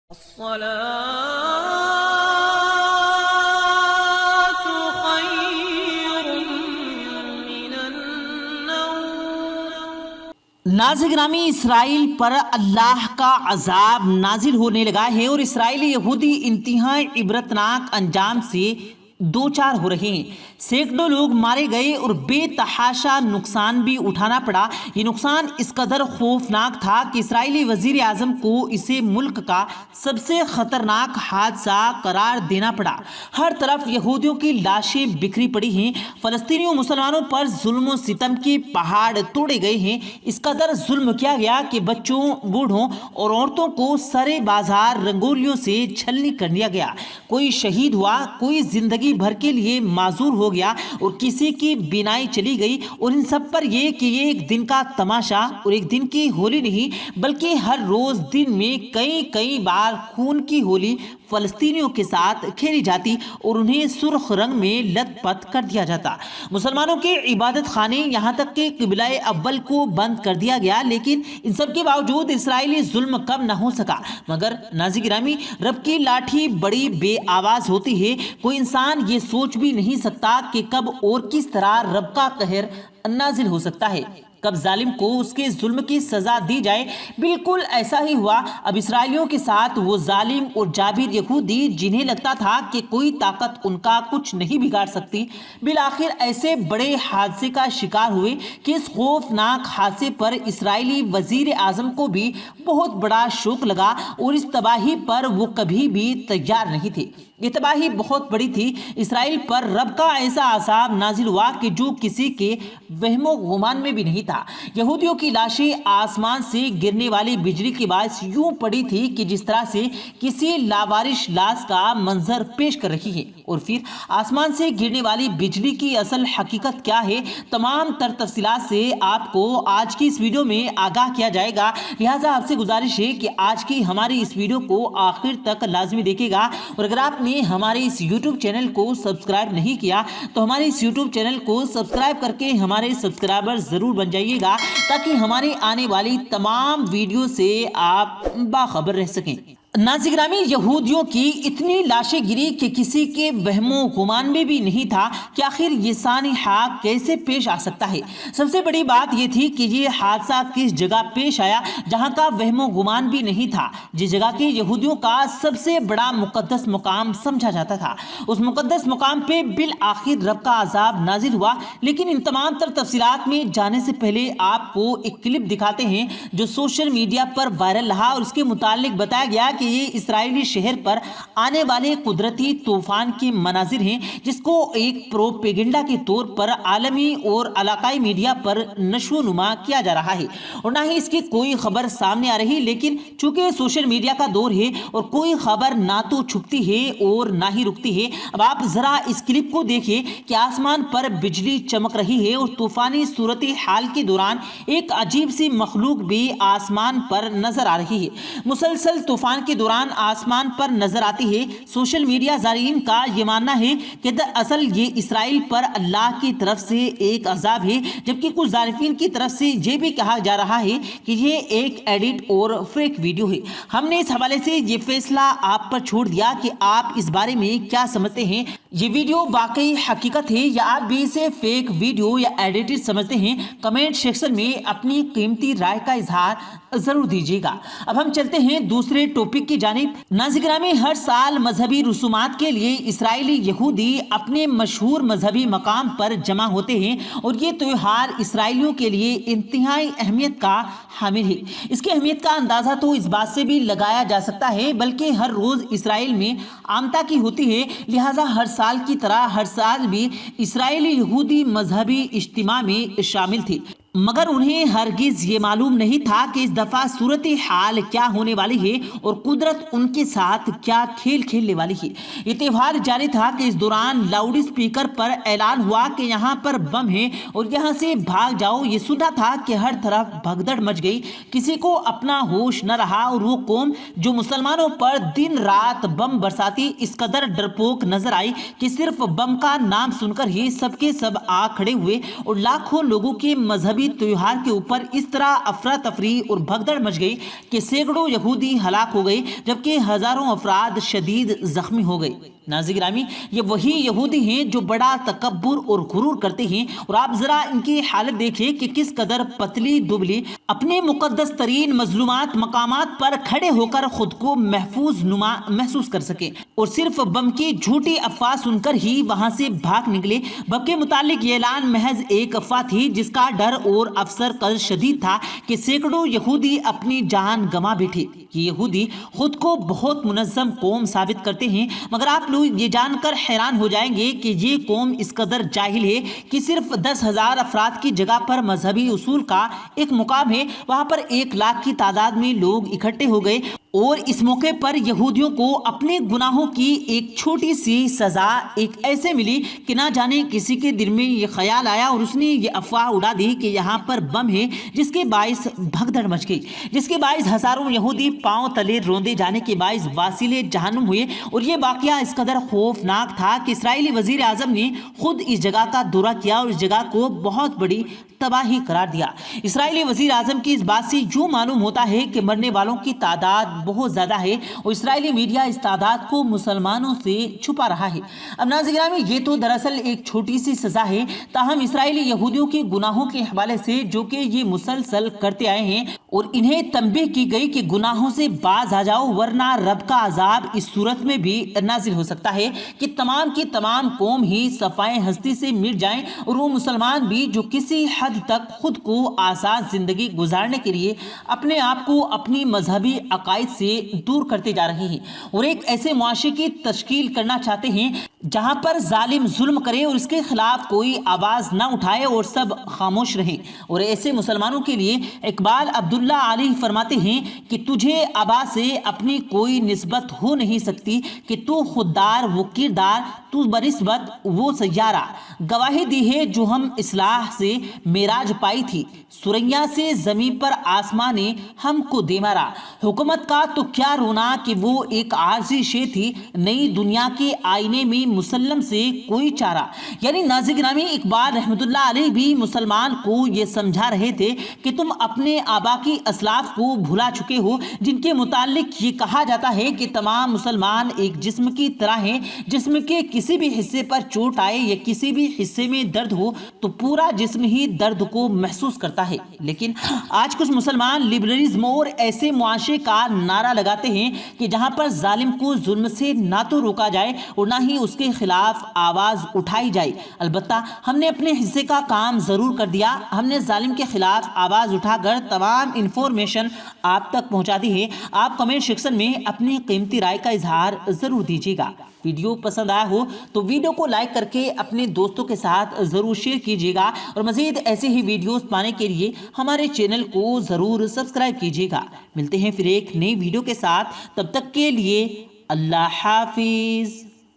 الصلاة خير من النوم۔ ناظرین گرامی، اسرائیل پر اللہ کا عذاب نازل ہونے لگا ہے اور اسرائیلی یہودی انتہائی عبرتناک انجام سے دوچار ہو رہے ہیں۔ سینکڑوں لوگ مارے گئے اور بے تحاشا نقصان بھی اٹھانا پڑا۔ یہ نقصان اس قدر خوفناک تھا کہ اسرائیلی وزیر اعظم کو اسے ملک کا سب سے خطرناک حادثہ قرار دینا پڑا۔ ہر طرف یہودیوں کی لاشیں بکھری پڑی ہیں، فلسطینیوں مسلمانوں پر ظلم و ستم کے پہاڑ توڑے گئے ہیں۔ اس قدر ظلم کیا گیا کہ بچوں، بوڑھوں اور عورتوں کو سرے بازار رنگولیوں سے چھلنی کر دیا گیا۔ کوئی شہید ہوا، کوئی زندگی بھر کے لیے معذور ہو گیا اور کسی کی بینائی چلی گئی، اور ان سب پر یہ کہ یہ ایک دن کا تماشا اور ایک دن کی ہولی نہیں بلکہ ہر روز دن میں کئی بار خون کی ہولی فلسطینیوں کے ساتھ کھیلی جاتی اور انہیں سرخ رنگ میں لت پت کر دیا جاتا۔ مسلمانوں کے عبادت خانے یہاں تک کہ قبلہ اول کو بند کر دیا گیا، لیکن ان سب کے باوجود اسرائیلی ظلم کم نہ ہو سکا۔ مگر ناظرین گرامی، رب کی لاٹھی بڑی بے آواز ہوتی ہے۔ کوئی انسان یہ سوچ بھی نہیں سکتا کہ کب اور کس طرح رب کا قہر نازل ہو سکتا ہے، کب ظالم کو اس کے ظلم کی سزا دی جائے۔ بالکل ایسا ہی ہوا۔ اب اسرائیلیوں کے ساتھ وہ ظالم اور جابر یہودی جنہیں لگتا تھا کہ کوئی طاقت ان کا کچھ نہیں بگاڑ سکتی، بالآخر ایسے بڑے حادثے کا شکار ہوئے کہ اس خوفناک حادثے پر اسرائیلی وزیر اعظم کو بھی بہت بڑا شوق لگا اور اس تباہی پر وہ کبھی بھی تیار نہیں تھے۔ یہ تباہی بہت بڑی تھی۔ اسرائیل پر رب کا ایسا عذاب نازل ہوا کہ جو کسی کے وہم و گمان میں بھی نہیں تھا۔ یہودیوں کی لاشیں آسمان سے گرنے والی بجلی کے باعث یوں پڑی تھی کہ جس طرح سے کسی لاوارث لاش کا منظر پیش کر رہی ہے۔ اور پھر آسمان سے گرنے والی بجلی کی اصل حقیقت کیا ہے، تمام تر تفصیلات سے آپ کو آج کی اس ویڈیو میں آگاہ کیا جائے گا، لہٰذا آپ سے گزارش ہے کہ آج کی ہماری اس ویڈیو کو آخر تک لازمی دیکھے گا۔ اور اگر آپ نے ہمارے اس یوٹیوب چینل کو سبسکرائب نہیں کیا تو ہمارے اس یوٹیوب چینل کو سبسکرائب کر کے ہمارے سبسکرائبر ضرور بن جائیے گا، تاکہ ہماری آنے والی تمام ویڈیو سے آپ باخبر رہ سکیں۔ ناظرین گرامی، یہودیوں کی اتنی لاشیں گری کہ کسی کے وہم و گمان میں بھی نہیں تھا کہ آخر یہ سانحہ کیسے پیش آ سکتا ہے۔ سب سے بڑی بات یہ تھی کہ یہ حادثہ کس جگہ پیش آیا جہاں کا وہم و گمان بھی نہیں تھا، جس جگہ کے یہودیوں کا سب سے بڑا مقدس مقام سمجھا جاتا تھا۔ اس مقدس مقام پہ بالآخر رب کا عذاب نازل ہوا۔ لیکن ان تمام تر تفصیلات میں جانے سے پہلے آپ کو ایک کلپ دکھاتے ہیں جو سوشل میڈیا پر وائرل رہا، اور اس کے متعلق بتایا گیا کہ یہ اسرائیلی شہر پر آنے والے قدرتی طوفان کے مناظر ہیں، جس کو ایک پروپیگنڈا کے طور پر عالمی اور علاقائی میڈیا پر نشو و نما کیا جا رہا ہے، اور نہ ہی اس کی کوئی خبر سامنے آ رہی۔ لیکن چونکہ سوشل میڈیا کا دور ہے اور کوئی خبر نہ تو چھپتی ہے اور نہ ہی رکتی ہے، اب آپ ذرا اس کلپ کو دیکھیں کہ آسمان پر بجلی چمک رہی ہے اور طوفانی صورتحال کے دوران ایک عجیب سی مخلوق بھی آسمان پر نظر آ رہی ہے۔ مسلسل طوفان کے دوران آسمان پر نظر آتی ہے۔ سوشل میڈیا زائرین کا یہ ماننا ہے کہ دراصل یہ اسرائیل پر اللہ کی طرف سے ایک عذاب ہے، جبکہ کچھ ظالمین کی طرف سے یہ بھی کہا جا رہا ہے کہ یہ ایک ایڈٹ اور فیک ویڈیو ہے۔ ہم نے اس حوالے سے یہ فیصلہ آپ پر چھوڑ دیا کہ آپ اس بارے میں کیا سمجھتے ہیں، یہ ویڈیو واقعی حقیقت ہے یا آپ بھی اسے فیک ویڈیو یا ایڈیٹڈ سمجھتے ہیں؟ کمنٹ سیکشن میں اپنی قیمتی رائے کا اظہار ضرور دیجیے گا۔ اب ہم چلتے ہیں دوسرے ٹاپک کی جانب۔ ناظرین گرامی، ہر سال مذہبی رسومات کے لیے اسرائیلی یہودی اپنے مشہور مذہبی مقام پر جمع ہوتے ہیں، اور یہ تہوار اسرائیلیوں کے لیے انتہائی اہمیت کا حامل ہے۔ اس کی اہمیت کا اندازہ تو اس بات سے بھی لگایا جا سکتا ہے بلکہ ہر روز اسرائیل میں عامتا کی ہوتی ہے، لہٰذا ہر سال کی طرح ہر سال بھی اسرائیلی یہودی مذہبی اجتماع میں شامل تھے، مگر انہیں ہرگز یہ معلوم نہیں تھا کہ اس دفعہ صورتحال کیا ہونے والی ہے اور قدرت ان کے ساتھ کیا کھیل کھیلنے والی ہے۔ یہ تہوار جاری تھا کہ اس دوران لاؤڈ اسپیکر پر اعلان ہوا کہ یہاں پر بم ہے اور یہاں سے بھاگ جاؤ۔ یہ سنا تھا کہ ہر طرف بھگدڑ مچ گئی، کسی کو اپنا ہوش نہ رہا، اور وہ قوم جو مسلمانوں پر دن رات بم برساتی اس قدر ڈرپوک نظر آئی کہ صرف بم کا نام سن کر ہی سب کے سب آ کھڑے ہوئے اور لاکھوں لوگوں کے مذہبی مذہبی تہوار کے اوپر اس طرح افراتفری اور بھگدڑ مچ گئی کہ سینکڑوں یہودی ہلاک ہو گئے جبکہ ہزاروں افراد شدید زخمی ہو گئے۔ ناظرین گرامی، یہ وہی یہودی ہیں جو بڑا تکبر اور غرور کرتے ہیں، اور آپ ذرا ان کی حالت دیکھیں کہ کس قدر پتلی دبلی اپنے مقدس ترین مظلومات مقامات پر کھڑے ہو کر خود کو محفوظ نما محسوس کر سکیں، اور صرف بم کی جھوٹی افواہ سن کر ہی وہاں سے بھاگ نکلے۔ بم کے متعلق یہ اعلان محض ایک افواہ تھی جس کا ڈر اور افسر قدر شدید تھا کہ سینکڑوں یہودی اپنی جان گنوا بیٹھے۔ یہ یہودی خود کو بہت منظم قوم ثابت کرتے ہیں، مگر آپ لوگ یہ جان کر حیران ہو جائیں گے کہ یہ قوم اس قدر جاہل ہے کہ صرف 10,000 افراد کی جگہ پر مذہبی اصول کا ایک مقام ہے، وہاں پر 1 لاکھ کی تعداد میں لوگ اکٹھے ہو گئے، اور اس موقع پر یہودیوں کو اپنے گناہوں کی ایک چھوٹی سی سزا ایک ایسے ملی کہ نہ جانے کسی کے دل میں یہ خیال آیا اور اس نے یہ افواہ اڑا دی کہ یہاں پر بم ہے، جس کے باعث بھگدڑ مچ گئی، جس کے باعث ہزاروں یہودی پاؤں تلے روندے جانے کے باعث واصل جہنم ہوئے۔ اور یہ واقعہ اس قدر خوفناک تھا کہ اسرائیلی وزیر اعظم نے خود اس جگہ کا دورہ کیا اور اس جگہ کو بہت بڑی تباہی قرار دیا۔ اسرائیلی وزیر اعظم کی اس بات سے یوں معلوم ہوتا ہے کہ مرنے والوں کی تعداد بہت زیادہ ہے، اور اسرائیلی میڈیا اس تعداد کو مسلمانوں سے چھپا رہا ہے۔ اب ناظرین گرامی، یہ تو دراصل ایک چھوٹی سی سزا ہے، تاہم اسرائیلی یہودیوں کے گناہوں کے حوالے سے جو کہ یہ مسلسل کرتے آئے ہیں، اور انہیں تنبیہ کی گئی کہ گناہوں سے باز آ جاؤ ورنہ رب کا عذاب اس صورت میں بھی نازل ہو سکتا ہے کہ تمام کی تمام قوم ہی صفائے ہستی سے مٹ جائیں، اور وہ مسلمان بھی جو کسی حد تک خود کو آزاد زندگی گزارنے کے لیے اپنے آپ کو اپنی مذہبی عقائد سے دور کرتے جا رہے ہیں، اور ایک ایسے معاشرے کی تشکیل کرنا چاہتے ہیں جہاں پر ظالم ظلم کرے اور اس کے خلاف کوئی آواز نہ اٹھائے اور سب خاموش رہیں۔ اور ایسے مسلمانوں کے لیے اقبال عبداللہ علیہ فرماتے ہیں کہ تجھے آبا سے اپنی کوئی نسبت ہو نہیں سکتی کہ تو خوددار وہ کردار، تو بنسبت وہ سیارہ، گواہی دی ہے جو ہم اصلاح سے معراج پائی تھی، سریا سے زمین پر آسمان نے ہم کو دے مارا، حکومت کا تو کیا رونا کہ وہ ایک عارضی شے تھی، نئی دنیا کے آئینے میں مسلم سے کوئی چارہ۔ یعنی ناظرین گرامی، اقبال رحمۃ اللہ علیہ بھی مسلمان کو یہ سمجھا رہے تھے کہ تم اپنے آبا کی اسلاف کو بھلا چکے ہو، جن کے متعلق یہ کہا جاتا ہے کہ تمام مسلمان ایک جسم کی طرح ہیں، جسم کے کسی بھی حصے پر چوٹ آئے یا کسی بھی حصے میں درد ہو تو پورا جسم ہی درد کو محسوس کرتا ہے۔ لیکن آج کچھ مسلمان لبرلزم اور ایسے معاشرے کا نعرہ لگاتے ہیں کہ جہاں پر ظالم کو ظلم سے نہ تو روکا جائے اور نہ ہی اس کے خلاف آواز اٹھائی جائے۔ البتہ ہم نے اپنے حصے کا کام ضرور کر دیا، ہم نے ظالم کے خلاف آواز اٹھا کر تمام انفارمیشن آپ تک پہنچا دی ہے۔ آپ کمنٹ سیکشن میں اپنی قیمتی رائے کا اظہار ضرور دیجیے گا۔ ویڈیو پسند آیا ہو تو ویڈیو کو لائک کر کے اپنے دوستوں کے ساتھ ضرور شیئر کیجیے گا، اور مزید ایسے ہی ویڈیوز پانے کے لیے ہمارے چینل کو ضرور سبسکرائب کیجیے گا۔ ملتے ہیں پھر ایک نئی ویڈیو کے ساتھ، تب تک کے لیے اللہ حافظ۔